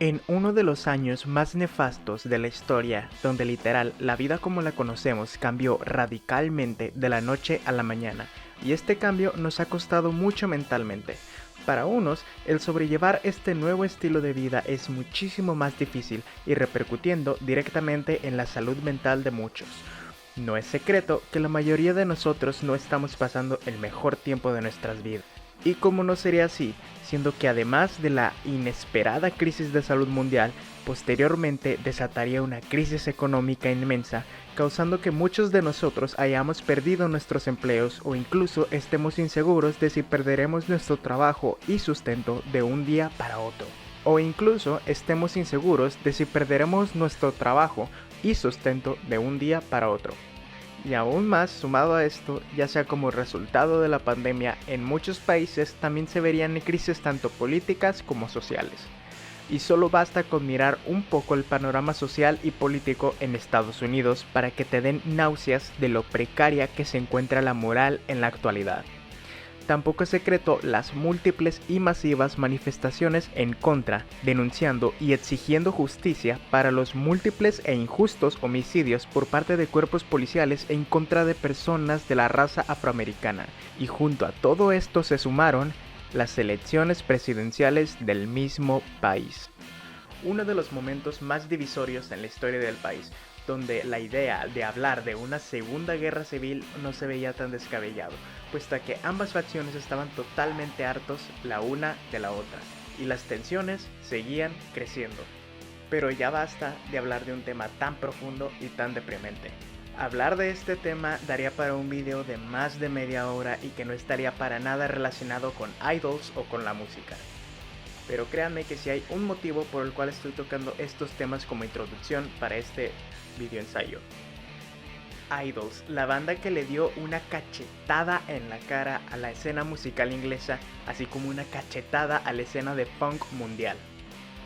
En uno de los años más nefastos de la historia, donde literal la vida como la conocemos cambió radicalmente de la noche a la mañana, y este cambio nos ha costado mucho mentalmente. Para unos, el sobrellevar este nuevo estilo de vida es muchísimo más difícil y repercutiendo directamente en la salud mental de muchos. No es secreto que la mayoría de nosotros no estamos pasando el mejor tiempo de nuestras vidas. Y como no sería así, siendo que además de la inesperada crisis de salud mundial, posteriormente desataría una crisis económica inmensa, causando que muchos de nosotros hayamos perdido nuestros empleos o incluso estemos inseguros de si perderemos nuestro trabajo y sustento de un día para otro. O incluso estemos inseguros de si perderemos nuestro trabajo y sustento de un día para otro. Y aún más, sumado a esto, ya sea como resultado de la pandemia, en muchos países también se verían crisis tanto políticas como sociales. Y solo basta con mirar un poco el panorama social y político en Estados Unidos para que te den náuseas de lo precaria que se encuentra la moral en la actualidad. Tampoco es secreto las múltiples y masivas manifestaciones en contra, denunciando y exigiendo justicia para los múltiples e injustos homicidios por parte de cuerpos policiales en contra de personas de la raza afroamericana. Y junto a todo esto se sumaron las elecciones presidenciales del mismo país. Uno de los momentos más divisorios en la historia del país, donde la idea de hablar de una segunda guerra civil no se veía tan descabellado, puesto que ambas facciones estaban totalmente hartos la una de la otra, y las tensiones seguían creciendo. Pero ya basta de hablar de un tema tan profundo y tan deprimente. Hablar de este tema daría para un video de más de media hora y que no estaría para nada relacionado con idols o con la música. Pero créanme que si hay un motivo por el cual estoy tocando estos temas como introducción para este video ensayo. Idols, la banda que le dio una cachetada en la cara a la escena musical inglesa, así como una cachetada a la escena de punk mundial.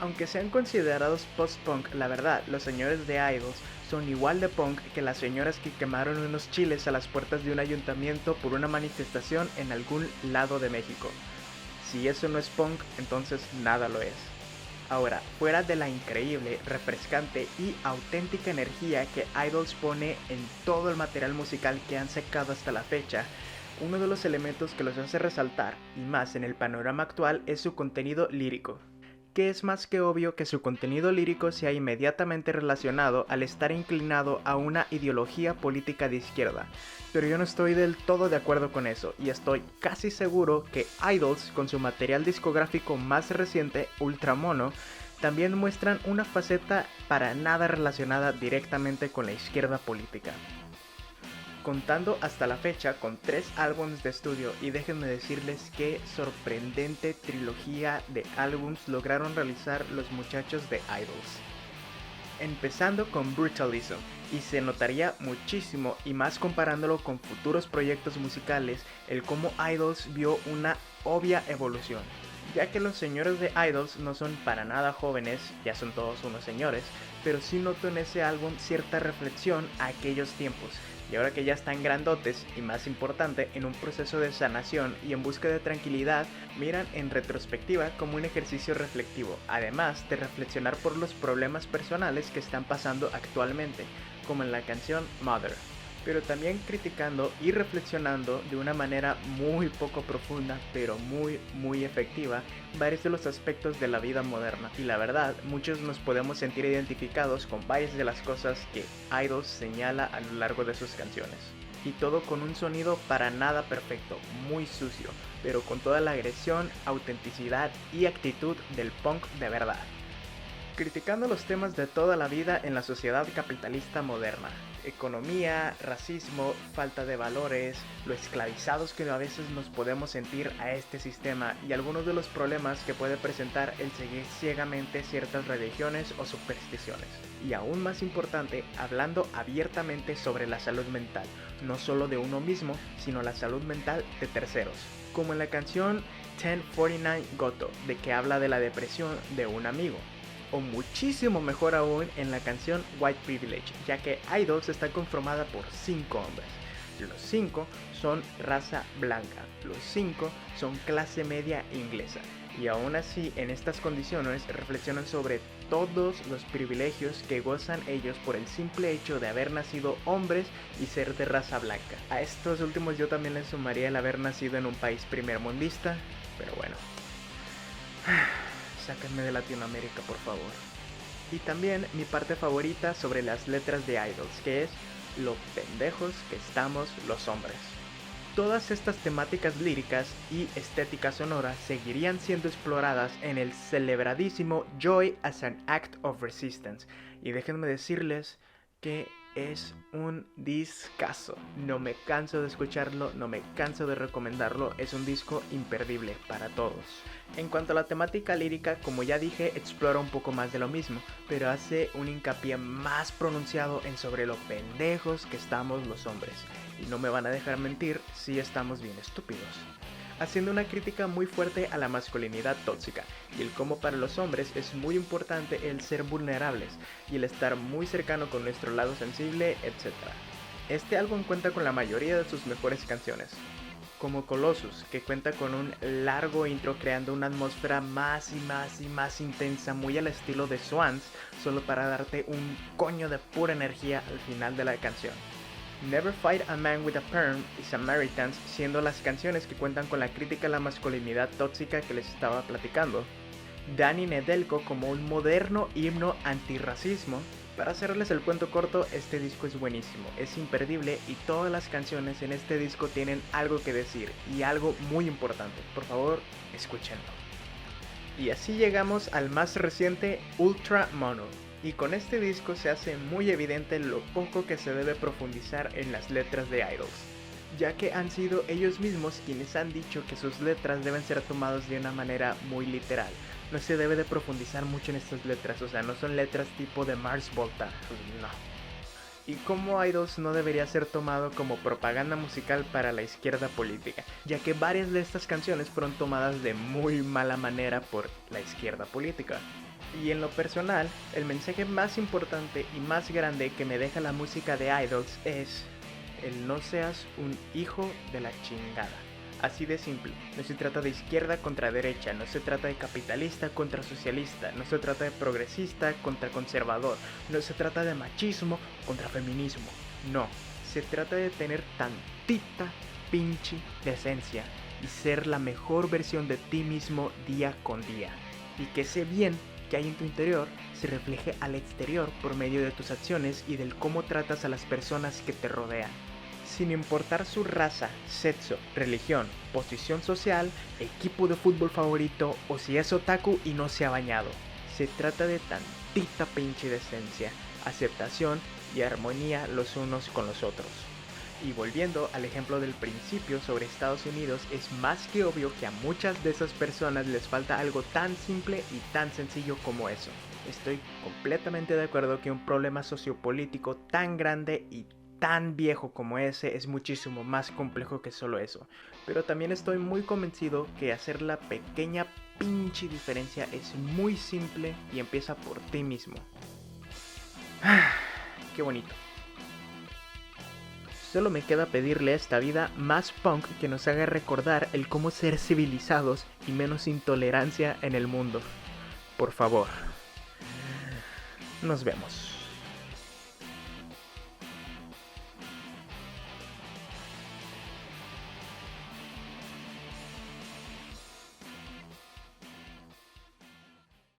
Aunque sean considerados post-punk, la verdad, los señores de Idols son igual de punk que las señoras que quemaron unos chiles a las puertas de un ayuntamiento por una manifestación en algún lado de México. Si eso no es punk, entonces nada lo es. Ahora, fuera de la increíble, refrescante y auténtica energía que Idols pone en todo el material musical que han sacado hasta la fecha, uno de los elementos que los hace resaltar, y más en el panorama actual, es su contenido lírico. Que es más que obvio que su contenido lírico sea inmediatamente relacionado al estar inclinado a una ideología política de izquierda, pero yo no estoy del todo de acuerdo con eso, y estoy casi seguro que Idols, con su material discográfico más reciente, Ultramono, también muestran una faceta para nada relacionada directamente con la izquierda política. Contando hasta la fecha con 3 álbumes de estudio, y déjenme decirles qué sorprendente trilogía de álbums lograron realizar los muchachos de Idols. Empezando con Brutalism, y se notaría muchísimo y más comparándolo con futuros proyectos musicales, el cómo Idols vio una obvia evolución, ya que los señores de Idols no son para nada jóvenes, ya son todos unos señores, pero sí noto en ese álbum cierta reflexión a aquellos tiempos, y ahora que ya están grandotes y más importante en un proceso de sanación y en busca de tranquilidad, miran en retrospectiva como un ejercicio reflectivo, además de reflexionar por los problemas personales que están pasando actualmente, como en la canción Mother, pero también criticando y reflexionando de una manera muy poco profunda, pero muy efectiva, varios de los aspectos de la vida moderna. Y la verdad, muchos nos podemos sentir identificados con varias de las cosas que Idols señala a lo largo de sus canciones. Y todo con un sonido para nada perfecto, muy sucio, pero con toda la agresión, autenticidad y actitud del punk de verdad. Criticando los temas de toda la vida en la sociedad capitalista moderna. Economía, racismo, falta de valores, lo esclavizados que a veces nos podemos sentir a este sistema y algunos de los problemas que puede presentar el seguir ciegamente ciertas religiones o supersticiones. Y aún más importante, hablando abiertamente sobre la salud mental, no solo de uno mismo, sino la salud mental de terceros. Como en la canción 1049 Goto, de que habla de la depresión de un amigo. O muchísimo mejor aún en la canción White Privilege, ya que Idols está conformada por 5 hombres. Los 5 son raza blanca, los 5 son clase media inglesa, Y aún así, en estas condiciones, reflexionan sobre todos los privilegios que gozan ellos por el simple hecho de haber nacido hombres y ser de raza blanca. A estos últimos yo también les sumaría el haber nacido en un país primermundista, pero bueno. Sáquenme de Latinoamérica, por favor. Y también mi parte favorita sobre las letras de Idols, que es lo pendejos que estamos los hombres. Todas estas temáticas líricas y estética sonora seguirían siendo exploradas en el celebradísimo Joy as an Act of Resistance. Y déjenme decirles que es un discazo. No me canso de escucharlo, no me canso de recomendarlo. Es un disco imperdible para todos. En cuanto a la temática lírica, como ya dije, explora un poco más de lo mismo, pero hace un hincapié más pronunciado en sobre lo pendejos que estamos los hombres. Y no me van a dejar mentir, sí estamos bien estúpidos. Haciendo una crítica muy fuerte a la masculinidad tóxica y el cómo para los hombres es muy importante el ser vulnerables y el estar muy cercano con nuestro lado sensible, etc. Este álbum cuenta con la mayoría de sus mejores canciones, como Colossus, que cuenta con un largo intro creando una atmósfera más y más intensa, muy al estilo de Swans, solo para darte un coño de pura energía al final de la canción. Never Fight a Man with a Perm y Samaritans, siendo las canciones que cuentan con la crítica a la masculinidad tóxica que les estaba platicando. Dani Nedelko como un moderno himno antirracismo. Para hacerles el cuento corto, este disco es buenísimo, es imperdible y todas las canciones en este disco tienen algo que decir y algo muy importante. Por favor, escúchenlo. Y así llegamos al más reciente, Ultra Mono. Y con este disco se hace muy evidente lo poco que se debe profundizar en las letras de Idols, ya que han sido ellos mismos quienes han dicho que sus letras deben ser tomadas de una manera muy literal. No se debe de profundizar mucho en estas letras, o sea, no son letras tipo de Mars Volta, pues no. Y como Idols no debería ser tomado como propaganda musical para la izquierda política, ya que varias de estas canciones fueron tomadas de muy mala manera por la izquierda política. Y en lo personal, el mensaje más importante y más grande que me deja la música de Idols es el no seas un hijo de la chingada. Así de simple, no se trata de izquierda contra derecha, no se trata de capitalista contra socialista, no se trata de progresista contra conservador, no se trata de machismo contra feminismo, no, se trata de tener tantita pinche decencia y ser la mejor versión de ti mismo día con día. Y que ese bien que hay en tu interior se refleje al exterior por medio de tus acciones y del cómo tratas a las personas que te rodean, sin importar su raza, sexo, religión, posición social, equipo de fútbol favorito o si es otaku y no se ha bañado. Se trata de tantita pinche decencia, aceptación y armonía los unos con los otros. Y volviendo al ejemplo del principio sobre Estados Unidos, es más que obvio que a muchas de esas personas les falta algo tan simple y tan sencillo como eso. Estoy completamente de acuerdo que un problema sociopolítico tan grande y tan viejo como ese es muchísimo más complejo que solo eso. Pero también estoy muy convencido que hacer la pequeña pinche diferencia es muy simple y empieza por ti mismo. Qué bonito. Solo me queda pedirle a esta vida más punk que nos haga recordar el cómo ser civilizados y menos intolerancia en el mundo. Por favor. Nos vemos.